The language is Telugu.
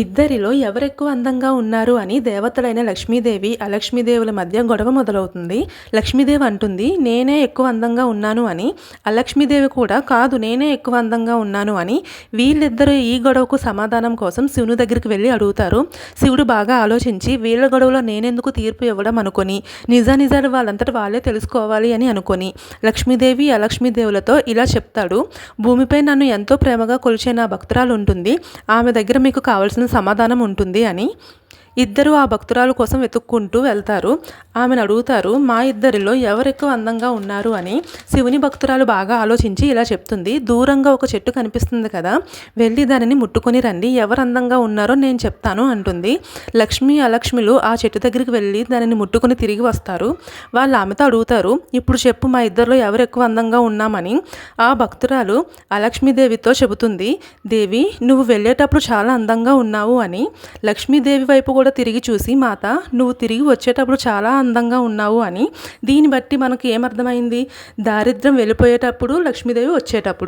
ఇద్దరిలో ఎవరెక్కువ అందంగా ఉన్నారు అని దేవతలైన లక్ష్మీదేవి, అలక్ష్మీదేవుల మధ్య గొడవ మొదలవుతుంది. లక్ష్మీదేవి అంటుంది, నేనే ఎక్కువ అందంగా ఉన్నాను అని. అలక్ష్మీదేవి కూడా కాదు, నేనే ఎక్కువ అందంగా ఉన్నాను అని. వీళ్ళిద్దరూ ఈ గొడవకు సమాధానం కోసం శివుని దగ్గరికి వెళ్ళి అడుగుతారు. శివుడు బాగా ఆలోచించి వీళ్ళ గొడవలో నేనెందుకు తీర్పు ఇవ్వడం అనుకొని, నిజాలు వాళ్ళంతట వాళ్ళే తెలుసుకోవాలి అని అనుకొని లక్ష్మీదేవి, అలక్ష్మీదేవులతో ఇలా చెప్తాడు. భూమిపై నన్ను ఎంతో ప్రేమగా కొలిచే నా భక్తురాలు ఉంటుంది. ఆమె దగ్గర మీకు కావాల్సిన సమాధానం ఉంటుంది అని. ఇద్దరు ఆ భక్తురాలు కోసం వెతుక్కుంటూ వెళ్తారు. ఆమెను అడుగుతారు, మా ఇద్దరిలో ఎవరెక్కువ అందంగా ఉన్నారు అని. శివుని భక్తురాలు బాగా ఆలోచించి ఇలా చెప్తుంది, దూరంగా ఒక చెట్టు కనిపిస్తుంది కదా, వెళ్ళి దానిని ముట్టుకొని రండి, ఎవరు అందంగా ఉన్నారో నేను చెప్తాను అంటుంది. లక్ష్మి, అలక్ష్మిలు ఆ చెట్టు దగ్గరికి వెళ్ళి దానిని ముట్టుకొని తిరిగి వస్తారు. వాళ్ళు ఆమెతో అడుగుతారు, ఇప్పుడు చెప్పు మా ఇద్దరిలో ఎవరు ఎక్కువ అందంగా ఉన్నామని. ఆ భక్తురాలు అలక్ష్మీదేవితో చెబుతుంది, దేవి నువ్వు వెళ్ళేటప్పుడు చాలా అందంగా ఉన్నావు అని. లక్ష్మీదేవి వైపు కూడా తిరిగి చూసి, మాత నువ్వు తిరిగి వచ్చేటప్పుడు చాలా అందంగా ఉన్నావు అని. దీన్ని బట్టి మనకు ఏమర్థమైంది, దారిద్ర్యం వెళ్ళిపోయేటప్పుడు, లక్ష్మీదేవి వచ్చేటప్పుడు.